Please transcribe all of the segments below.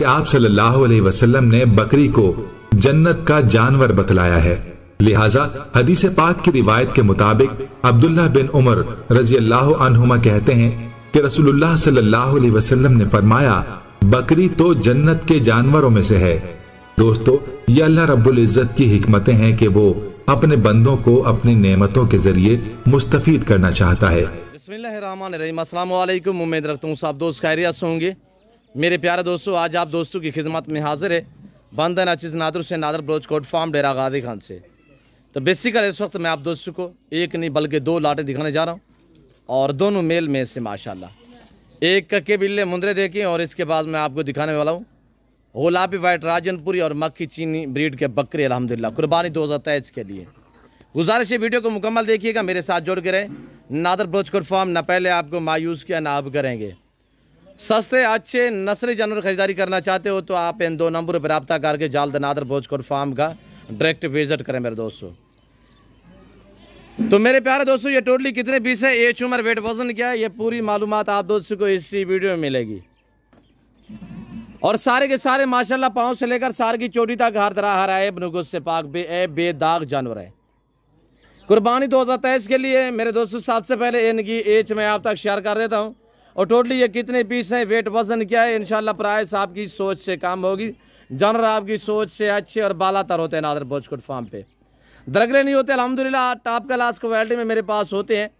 कि आप सल्लल्लाहु अलैहि वसल्लम ने बकरी को जन्नत का जानवर बतलाया है। लिहाजा हदीस पाक की रिवायत के मुताबिक अब्दुल्लाह बिन उमर रजी अल्लाह अन्हुमा कहते हैं कि रसूलुल्लाह सल्लल्लाहु अलैहि वसल्लम ने फरमाया, बकरी तो जन्नत के जानवरों में से है। दोस्तों, ये अल्लाह रब्बुल इज्जत की हिकमतें हैं कि वो अपने बंदों को अपनी नेमतों के जरिए मुस्तफीद करना चाहता है। बिस्मिल्लाहिर्रहमानिर्रहीम, अस्सलाम वालेकुम। उम्मीद रखता हूँ सब दोस्त खैरियत से होंगे। मेरे प्यारे दोस्तों, आज आप दोस्तों की खिदमत में हाजिर है बंदन अचीज़ नादर से नादर बलोच कोट फार्म डेरा गाजी खान से। तो बेसिकल इस वक्त मैं आप दोस्तों को एक नहीं बल्कि दो लाटें दिखाने जा रहा हूँ और दोनों मेल में से माशाल्लाह। एक कक्के बिल्ले मुंदरे देखें और इसके बाद मैं आपको दिखाने वाला हूँ गुलाबी वाइट राजनपुरी और मक्खी चीनी ब्रीड के बकरे अल्हम्दुलिल्लाह कुर्बानी 2023 के लिए। गुजारिश है वीडियो को मुकम्मल देखिएगा, मेरे साथ जुड़ के रहें। नादर बलोच कोट फार्म न पहले आपको मायूस किया ना अब करेंगे। सस्ते अच्छे नस्ली जानवर खरीदारी करना चाहते हो तो आप इन दो नंबरों पर रब्ता करके जालद नादर बलोच कोट फार्म का डायरेक्ट विजिट करें मेरे दोस्तों। तो मेरे प्यारे दोस्तों, ये टोटली कितने पीस है, एज उम्र वेट वजन क्या है, ये पूरी मालूमात आप दोस्तों को इसी वीडियो में मिलेगी। और सारे के सारे माशाल्लाह पाँव से लेकर सार की चोटी तक हर तरह हर ऐब नुकुस से पाक बेदाग जानवर है। कुर्बानी 2023 के लिए मेरे दोस्तों सबसे पहले इनकी एज मैं आप तक शेयर कर देता हूँ और टोटली ये कितने पीस हैं, वेट वजन क्या है। इंशाल्लाह प्राइस आपकी सोच से काम होगी। जानवर आपकी सोच से अच्छे और बालातर होते हैं नादर बलोच कोट फार्म पे। दरगले नहीं होते अल्हम्दुलिल्लाह, टॉप क्लास क्वालिटी में मेरे पास होते हैं।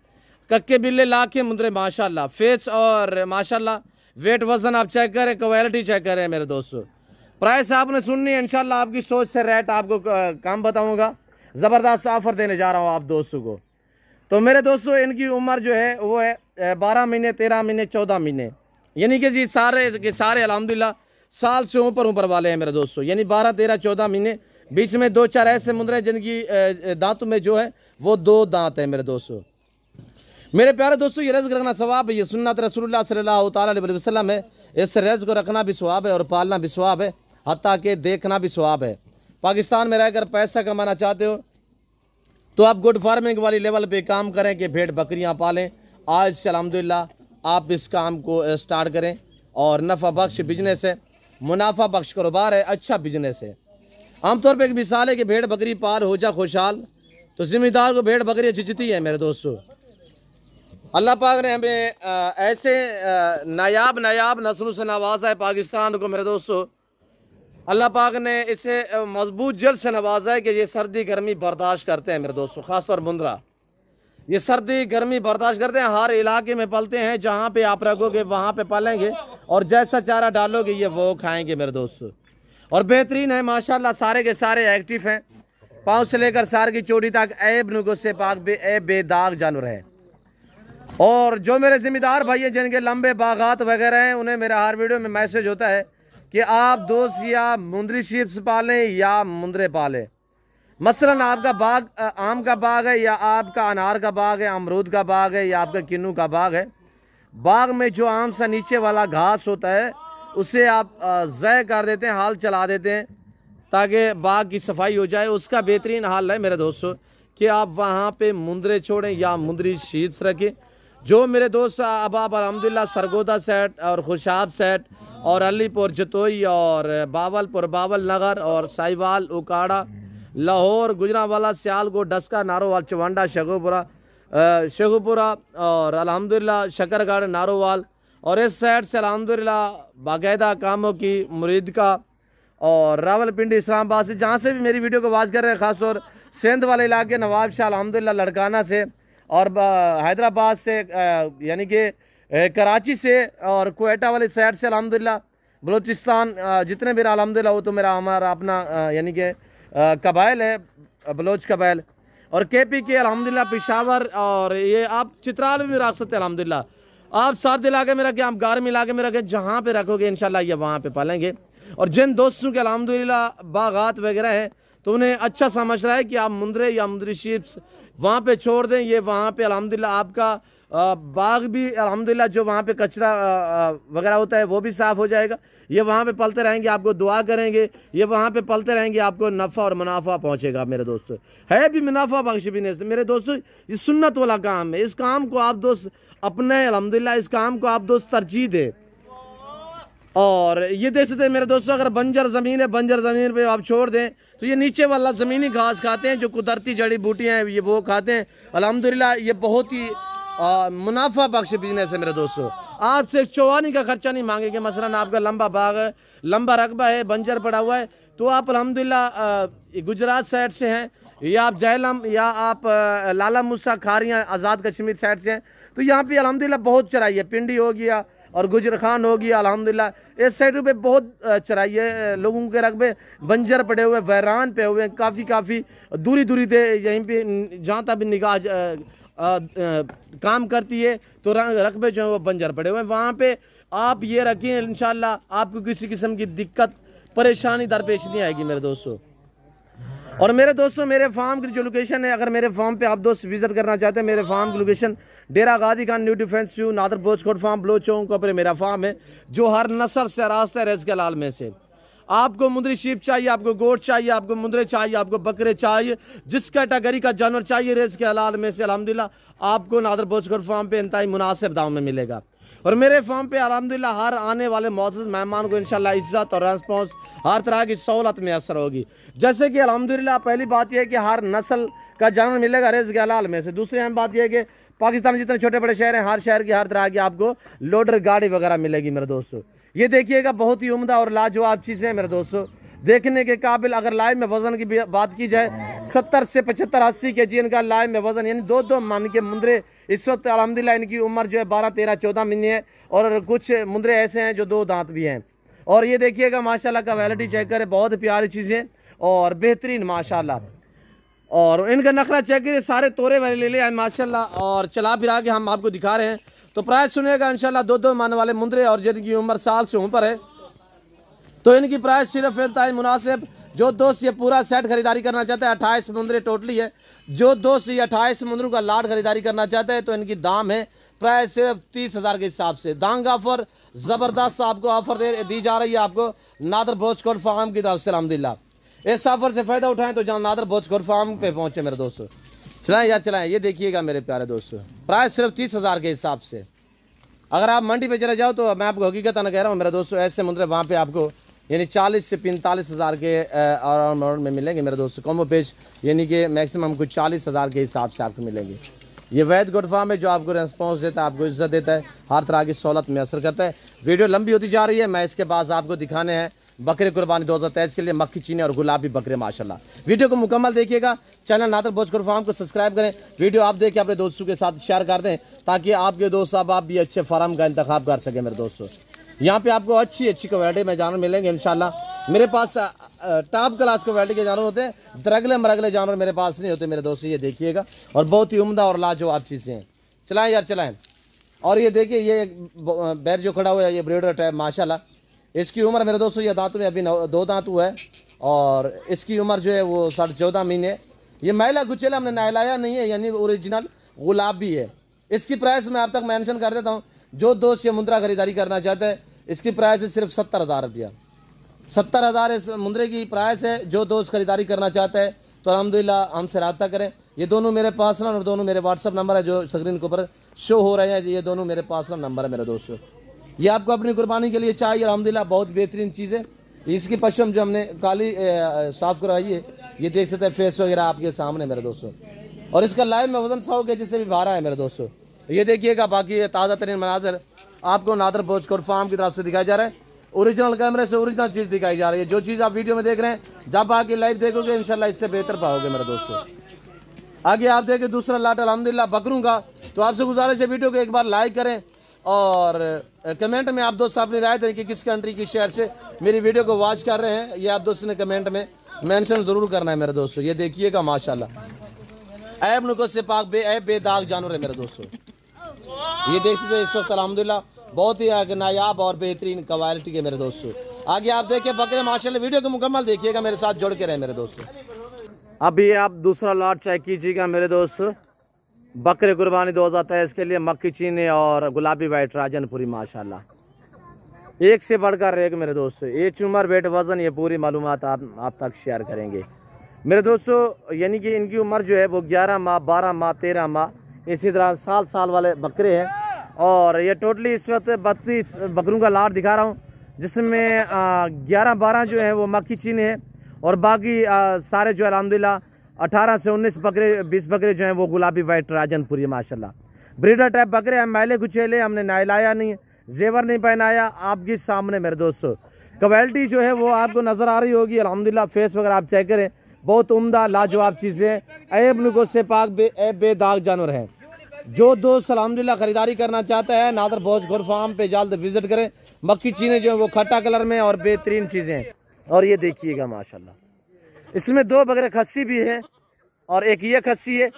कक्के बिल्ले लाखे मुंदरे माशाल्लाह, फेस और माशाल्लाह वेट वजन आप चेक करें, क्वालिटी चेक करें मेरे दोस्तों। प्राइस आपने सुननी है, इंशाल्लाह आपकी सोच से रेट आपको कम बताऊंगा। ज़बरदस्त ऑफर देने जा रहा हूँ आप दोस्तों को। तो मेरे दोस्तों, इनकी उम्र जो है वो है 12 महीने 13 महीने 14 महीने, यानी कि जी सारे के सारे अल्हम्दुलिल्लाह साल से ऊपर वाले हैं मेरे दोस्तों। यानी 12 13 14 महीने, बीच में 2-4 ऐसे मुंदरे जिनकी दांतों में जो है वो 2 दांत है मेरे दोस्तों। मेरे प्यारे दोस्तों, ये रज़्क़ रखना सवाब है, ये सुन्नत रसूलुल्लाह सल्लल्लाहु अलैहि वसल्लम है। इस रज़्क़ को रखना भी सवाब है और पालना भी सवाब है, हत्ता कि देखना भी सवाब है। पाकिस्तान में रहकर पैसा कमाना चाहते हो तो आप गुड फार्मिंग वाली लेवल पे काम करें कि भेड़ बकरियां पालें। आज से अल्हम्दुलिल्लाह आप इस काम को स्टार्ट करें और नफ़ा बख्श बिजनेस है, मुनाफा बख्श कारोबार है, अच्छा बिजनेस है। आमतौर पर एक मिसाल है कि भेड़ बकरी पाल हो जा खुशहाल, तो जिम्मेदार को भेड़ बकरी झिझती है मेरे दोस्तों। अल्लाह पाक ने हमें ऐसे नायाब नस्लों से नवाजा है पाकिस्तान को मेरे दोस्तों। अल्लाह पाक ने इसे मजबूत जल्द से नवाजा है कि ये सर्दी गर्मी बर्दाश्त करते हैं मेरे दोस्तों। ख़ासतौर मुंदरा ये सर्दी गर्मी बर्दाश्त करते हैं, हर इलाके में पलते हैं। जहाँ पे आप रखोगे वहाँ पे पालेंगे और जैसा चारा डालोगे ये वो खाएंगे मेरे दोस्तों। और बेहतरीन है माशाल्लाह, सारे के सारे एक्टिव हैं, पाँव से लेकर सार की चोटी तक ऐब नुकुस से पाक बेदाग जानवर है। और जो मेरे जिम्मेदार भाई हैं जिनके लंबे बागात वगैरह हैं, उन्हें मेरा हर वीडियो में मैसेज होता है कि आप दोस्त या मुंदरी शीप्स पालें या मुंदरे पालें। मसलन आपका बाग आम का बाग है या आपका अनार का बाग है, अमरूद का बाग है या आपका किन्नू का बाग है। बाग में जो आम सा नीचे वाला घास होता है उसे आप ज़य कर देते हैं, हाल चला देते हैं ताकि बाग की सफाई हो जाए। उसका बेहतरीन हाल है मेरे दोस्तों कि आप वहाँ पे मुंदरे छोड़ें या मुंदरी शीप्स रखें। जो मेरे दोस्त अब आप अल्हम्दुलिल्लाह सरगोदा सेट और खुशाब सेट और अलीपुर जतोई और बावलपुर बावल नगर और साहिवाल उकाड़ा लाहौर गुजरांवाला सियालकोट डस्का नारोवाल चवंडा शेखुपुरा और अल्हम्दुलिल्लाह शकरगढ़ नारोवाल और इस साइड से अल्हम्दुलिल्लाह बाकायदा कामों की मुरीद का और रावलपिंडी इस्लामाबाद से, जहाँ से भी मेरी वीडियो को वाच कर रहे हैं, खासतौर सिंध वाले इलाके नवाब शाह अल्हम्दुलिल्लाह लड़काना से और हैदराबाद से यानी कि कराची से और कोयटा वाली साइड से अल्हम्दुलिल्लाह बलूचिस्तान जितने मेरा अल्हम्दुलिल्लाह वो तो मेरा हमारा अपना यानी कि कबाइल है, बलोच कबाइल। और केपी के अल्हम्दुलिल्लाह पेशावर और ये आप चित्राल में भी रख सकते हैं अल्हम्दुलिल्लाह। आप सर्द इलाके में रखें, आप गर्म इलाके में रखें, जहाँ पे रखोगे इंशाल्लाह ये वहाँ पे पालेंगे। और जिन दोस्तों के अल्हम्दुलिल्लाह बागात वगैरह हैं तो उन्हें अच्छा समझ रहा है कि आप मुंदरे या मुंदरी शीप्स वहाँ पे छोड़ दें, ये वहाँ पे अल्हम्दुलिल्लाह आपका बाग भी अल्हम्दुलिल्लाह जो वहाँ पे कचरा वगैरह होता है वो भी साफ़ हो जाएगा। ये वहाँ पे पलते रहेंगे, आपको दुआ करेंगे, ये वहाँ पे पलते रहेंगे, आपको नफ़ा और मुनाफा पहुँचेगा मेरे दोस्तों। है भी मुनाफा बख्श बिजनेस मेरे दोस्तों, ये सुन्नत वाला काम है। इस काम को आप दोस्त अपने अल्हम्दुलिल्लाह इस काम को आप दोस्त तरजीह दें और ये देख सकते हैं मेरे दोस्तों, अगर बंजर ज़मीन है, बंजर ज़मीन पे आप छोड़ दें तो ये नीचे वाला ज़मीनी घास खाते हैं, जो कुदरती जड़ी बूटियाँ हैं ये वो खाते हैं। अल्हम्दुलिल्लाह ये बहुत ही मुनाफा बख्श बिजनेस है मेरे दोस्तों। आपसे एक चौवानी का खर्चा नहीं मांगेंगे। मसलन आपका लंबा बाग है, लंबा रकबा है, बंजर पड़ा हुआ है, तो आप अल्हम्दुलिल्लाह गुजरात साइड से हैं या आप जहलम या आप लाला मूसा खारियाँ आज़ाद कश्मीर साइड से हैं, तो यहाँ पे अल्हम्दुलिल्लाह बहुत चराई है। पिंडी हो गया और गुजर खान हो गया, अल्हम्दुलिल्लाह इस साइड पे बहुत चराई है। लोगों के रकबे बंजर पड़े हुए, वैरान पे हुए, काफ़ी दूरी थे। यहीं पे जहाँ तक भी निगाह काम करती है तो रकबे जो है वो बंजर पड़े हुए हैं। वहाँ पे आप ये रखें, इंशाल्लाह आपको किसी किस्म की दिक्कत परेशानी दरपेश नहीं आएगी मेरे दोस्तों। और मेरे दोस्तों, मेरे फार्म की जो लोकेशन है, अगर मेरे फार्म पे आप दोस्त विजिट करना चाहते हैं, मेरे फार्म की लोकेशन डेरा गादी Khan new defence view Nadir बोचकोट फार्म ब्लो चौक पर मेरा फार्म है, जो हर नस्ल से रास्ता है रेज़ के लाल में से। आपको मुंदरी शीप चाहिए, आपको गोट चाहिए, आपको मुंदरे चाहिए, आपको बकरे चाहिए, जिस कैटेगरी का जानवर चाहिए रेज़ के हलाल में से अल्हम्दुलिल्लाह आपको नादर बोचकोट फार्म पे इंतहाई मुनासिब दाम में मिलेगा। और मेरे फार्म पे अल्हम्दुलिल्लाह हर आने वाले मौजूद मेहमान को इंशाल्लाह इज्जत और रेस्पॉन्स हर तरह की सहूलत मैसर होगी। जैसे कि अल्हम्दुलिल्लाह पहली बात यह है कि हर नस्ल का जानवर मिलेगा रेज़ के हलाल में से। दूसरी अहम बात यह है कि पाकिस्तान जितने छोटे बड़े शहर हैं, हर शहर की हर तरह की आपको लोडर गाड़ी वगैरह मिलेगी मेरे दोस्तों। ये देखिएगा, बहुत ही उम्दा और लाजवाब चीज़ें हैं मेरे दोस्तों, देखने के काबिल। अगर लाइव में वज़न की बात की जाए, 70 से 75 80 kg इनका लाइव में वज़न, यानी 2 मन के मुंदरे इस वक्त अल्हम्दुलिल्लाह इनकी उम्र जो है 12 13 14 महीने है। और कुछ मुंदरे ऐसे हैं जो 2 दांत भी हैं। और ये देखिएगा माशाल्लाह का क्वालिटी चेक करें, बहुत प्यारी चीज़ें और बेहतरीन माशाल्लाह। और इनका नखरा चेक करिए, सारे तोरे वाले ले ले आए माशाल्लाह। और चला फिरा के हम आपको दिखा रहे हैं, तो प्राइस सुनिएगा इंशाल्लाह। 2 मन वाले मुंदरे और जिनकी उम्र साल से ऊपर है, तो इनकी प्राइस सिर्फ इंतहाई मुनासिब। जो दोस्त ये पूरा सेट खरीदारी करना चाहते हैं, 28 मुंदरे टोटली है, जो दोस्त ये 28 मुंदरों का लाट खरीदारी करना चाहते हैं, तो इनकी दाम है प्राइस सिर्फ 30,000 के हिसाब से। दांग ऑफर ज़बरदस्त आपको ऑफर दी जा रही है आपको नादर बोचकोट फार्म की तरफ से अल्हम्दुलिल्लाह। इस ऑफर से फ़ायदा उठाएं तो जहाँ नादर बोचकोट फार्म पे पहुँचे मेरे दोस्तों। चलाएं यार चलाएं, ये देखिएगा मेरे प्यारे दोस्तों, प्राइस सिर्फ 30,000 के हिसाब से। अगर आप मंडी पे चले जाओ तो मैं आपको हकीकत न कह रहा हूँ मेरे दोस्तों, ऐसे मुंदरे वहाँ पे आपको यानी 40 से 45,000 के अराउंड में मिलेंगे मेरे दोस्तों। कम पेश यानी कि मैक्सिमम कुछ 40,000 के हिसाब से आपको मिलेंगे। ये वैद गोट फार्म है जो आपको रेस्पॉन्स देता है, आपको इज्जत देता है, हर तरह की सहूलत मैसर करता है। वीडियो लंबी होती जा रही है, मैं इसके बाद आपको दिखाने हैं बकरे कुर्बानी 2023 के लिए मक्खी चीनी और गुलाबी बकरे माशाल्लाह। वीडियो को मुकम्मल देखिएगा। चैनल नादर बोचकोट फार्म को सब्सक्राइब करें, वीडियो आप देख के अपने दोस्तों के साथ शेयर कर दें, ताकि आपके दोस्त साहब आप भी अच्छे फार्म का इंतखाब कर सकें मेरे दोस्तों। यहाँ पे आपको अच्छी क्वालिटी में जानवर मिलेंगे इंशाल्लाह। मेरे पास टॉप क्लास क्वालिटी के जानवर होते हैं, दरगले मरगले जानवर मेरे पास नहीं होते मेरे दोस्तों। ये देखिएगा, और बहुत ही उम्दा और लाजवाब चीज़ें हैं। चलाएं यार चलाएं। और ये देखिए, ये बैर जो खड़ा हुआ है, ये ब्रीडर टाइप माशाल्लाह। इसकी उम्र मेरे दोस्तों, ये दांतों में अभी 2 दांत हुआ है, और इसकी उम्र जो है वो 14.5 महीने। ये महिला गुचेला हमने नहलाया नहीं है, यानी ओरिजिनल गुलाबी है। इसकी प्राइस मैं आप तक मेंशन कर देता हूँ। जो दोस्त ये मुंदरा खरीदारी करना चाहते हैं, इसकी प्राइस है सिर्फ 70,000 रुपया। 70,000 इस मुंदरे की प्राइस है। जो दोस्त खरीदारी करना चाहते हैं तो अल्हम्दुलिल्लाह हमसे रब्ता करें। ये दोनों मेरे पर्सनल और दोनों मेरे व्हाट्सअप नंबर है जो स्क्रीन के ऊपर शो हो रहे हैं। ये दोनों मेरे पर्सनल नंबर है मेरे दोस्तों। ये आपको अपनी कुर्बानी के लिए चाहिए, अल्हम्दुलिल्लाह बहुत बेहतरीन चीज़ है। इसकी पशम जो हमने काली साफ़ करवाई है, ये देख सकते हैं, फेस वगैरह आपके सामने मेरे दोस्तों। और इसका लाइव में वजन 100 kg से भी बाहर है मेरे दोस्तों। ये देखिएगा, बाकी ताज़ा तरीन मनाजर आपको नादर बोचकोट फार्म की तरफ से दिखाया जा रहा है। ओरिजिनल कैमरे से ओरिजिनल चीज़ दिखाई जा रही है। जो चीज़ आप वीडियो में देख रहे हैं, जब आके लाइव देखोगे इंशाल्लाह इससे बेहतर पाओगे मेरे दोस्तों। आगे आप देखें दूसरा लाट अल्हम्दुलिल्लाह बकरों का। तो आपसे गुजारिश है वीडियो को एक बार लाइक करें, और कमेंट में आप दोस्त अपनी राय दें कि किस कंट्री की शहर से मेरी वीडियो को वॉच कर रहे हैं। ये आप दोस्तों ने कमेंट में मेंशन ज़रूर करना है मेरे दोस्तों। ये देखिएगा माशाल्लाह, ऐब नुको से पाक बेऐब बेदाग जानवर है मेरे दोस्तों। ये देख सकते हैं इस वक्त अल्हम्दुलिल्लाह बहुत ही नायाब और बेहतरीन क्वालिटी के मेरे दोस्तों। आगे आप देखिए बकरे माशाल्लाह। वीडियो को मुकम्मल देखिएगा, मेरे साथ जुड़ के रहे मेरे दोस्तों। अभी आप दूसरा लॉट चेक कीजिएगा मेरे दोस्तों, बकरे कुर्बानी 2023 के लिए मक्खी चीनी और गुलाबी वाइट राजनपुरी माशाल्लाह। एक से बढ़कर एक मेरे दोस्तों। एज उम्र वेट वजन ये पूरी मालूमात आप तक शेयर करेंगे मेरे दोस्तों। यानी कि इनकी उम्र जो है वो 11 माह 12 माह 13 माह इसी तरह साल वाले बकरे हैं। और ये टोटली इस वक्त 32 बकरों का लाट दिखा रहा हूँ। जिसमें 11-12 जो है वो मक्खी चीनी है और बाकी सारे जो अल्हम्दुलिल्लाह 18 से 19 बकरे 20 बकरे जो हैं वो गुलाबी वाइट राजनपुरी है माशाल्लाह। ब्रीडर टाइप बकरे हम मैले कुचेले, हमने नहलाया नहीं, जेवर नहीं पहनाया, आपके सामने मेरे दोस्तों। क्वालिटी जो है वो आपको नज़र आ रही होगी अल्हम्दुलिल्लाह। फेस वगैरह आप चेक करें, बहुत उम्दा लाजवाब चीज़ें हैं। ऐब नुगो से पाक बेदाग जानवर हैं। जो दोस्त अल्हम्दुलिल्लाह खरीदारी करना चाहता है नादर भोज घोर फार्म पे जल्द विजिट करें। मक्खी चीनी जो है वो खट्टा कलर में और बेहतरीन चीज़ें हैं। और ये देखिएगा माशाल्लाह, इसमें 2 बकरे खस्सी भी है और एक ये खस्सी है,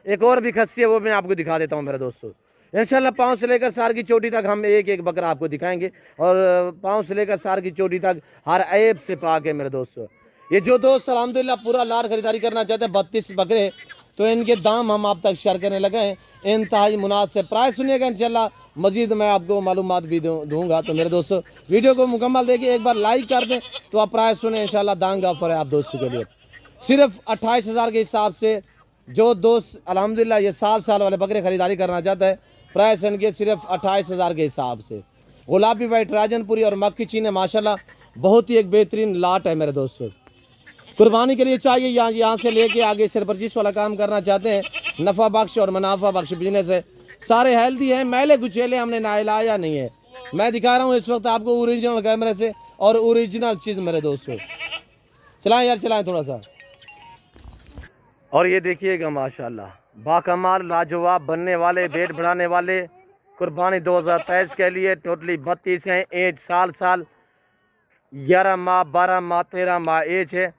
एक और भी खस्सी है, वो मैं आपको दिखा देता हूँ मेरे दोस्तों। इंशाल्लाह पाँव से लेकर सार की चोटी तक हम एक एक बकरा आपको दिखाएंगे और पाँव से लेकर सार की चोटी तक हर ऐब से पाक है मेरे दोस्तों। ये जो दोस्त अल्हम्दुलिल्लाह पूरा लार खरीदारी करना चाहते हैं 32 बकरे, तो इनके दाम हम आप तक शेयर करने लगे हैं। इंतहाई मुनासिब प्राइस सुनिएगा, इंशाल्लाह मजीद मैं आपको मालूमात भी दूंगा। तो मेरे दोस्तों वीडियो को मुकम्मल देखिए, एक बार लाइक कर दें तो आप प्राइस सुने, इंशाल्लाह दांग ऑफर है आप दोस्तों के लिए। सिर्फ 28,000 के हिसाब से जो दोस्त अल्हम्दुलिल्लाह ये साल वाले बकरे खरीदारी करना चाहता है, प्राइस इनके सिर्फ 28,000 के हिसाब से। गुलाबी वाइट राजनपुरी और मक्खी चीनी माशाल्लाह बहुत ही एक बेहतरीन लाट है मेरे दोस्तों। कुर्बानी के लिए चाहिए यहाँ से लेके आगे सिरपरचिश वाला काम करना चाहते हैं, नफ़ा बख्श और मुनाफा बख्श बिजनेस है। सारे हेल्दी हैं, मैले गुचेले हमने नहलाया नहीं है। मैं दिखा रहा हूँ इस वक्त आपको ओरिजिनल कैमरे से और ओरिजिनल चीज़ मेरे दोस्तों। चलाएं यार, चलाएं थोड़ा सा। और ये देखिएगा माशाल्लाह बाकमाल लाजवाब बनने वाले, वेट बढ़ाने वाले, कुर्बानी 2023 के लिए टोटली 32 हैं। एज साल 11 माह 12 माह 13 माह एज है।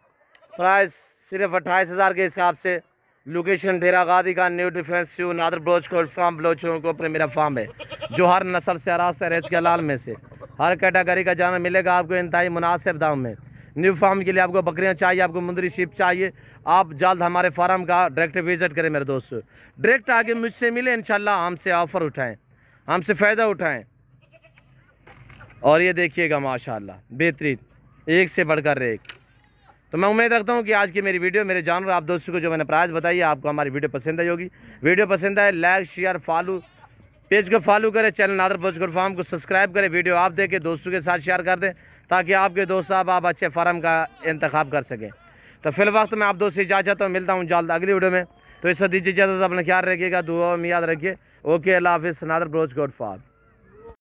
प्राइस सिर्फ 28,000 के हिसाब से। लोकेशन डेरा गादी का new defence Nadir Baloch cold farm ब्लोचों को मेरा फार्म है जो हर नस्ल से आरास्ता है। इसके लाल में से हर कैटेगरी का जानवर मिलेगा आपको इंतहाई मुनासिब दाम में। न्यू फार्म के लिए आपको बकरियां चाहिए, आपको मुंदरी शिप चाहिए, आप जल्द हमारे फार्म का डायरेक्ट विजिट करें मेरे दोस्तों। डायरेक्ट आगे मुझसे मिले, इंशाल्लाह हमसे ऑफ़र उठाएं, हमसे फ़ायदा उठाएं। और ये देखिएगा माशाल्लाह बेहतरीन, एक से बढ़कर एक। तो मैं उम्मीद रखता हूँ कि आज की मेरी वीडियो, मेरे जानवर आप दोस्तों को जो मैंने प्राइस बताई है, आपको हमारी वीडियो पसंद आई होगी। वीडियो पसंद आए लाइक शेयर फॉलो, पेज को फॉलो करें, चैनल नादर भोजपुर फार्म को सब्सक्राइब करें। वीडियो आप देखें, दोस्तों के साथ शेयर कर दें ताकि आपके दोस्त आप अच्छे फार्म का इंतखाब कर सकें। तो फिल वक्त मैं आप दोस्त से इजाज़त हूँ, मिलता हूँ जल्द अगली वीडियो में। तो इस दीजिए इजाज़त, अपना ख्याल रखिएगा, दुआ में याद रखिए। ओके, अल्लाह हाफिज़। नादर भोजपुर फार्म।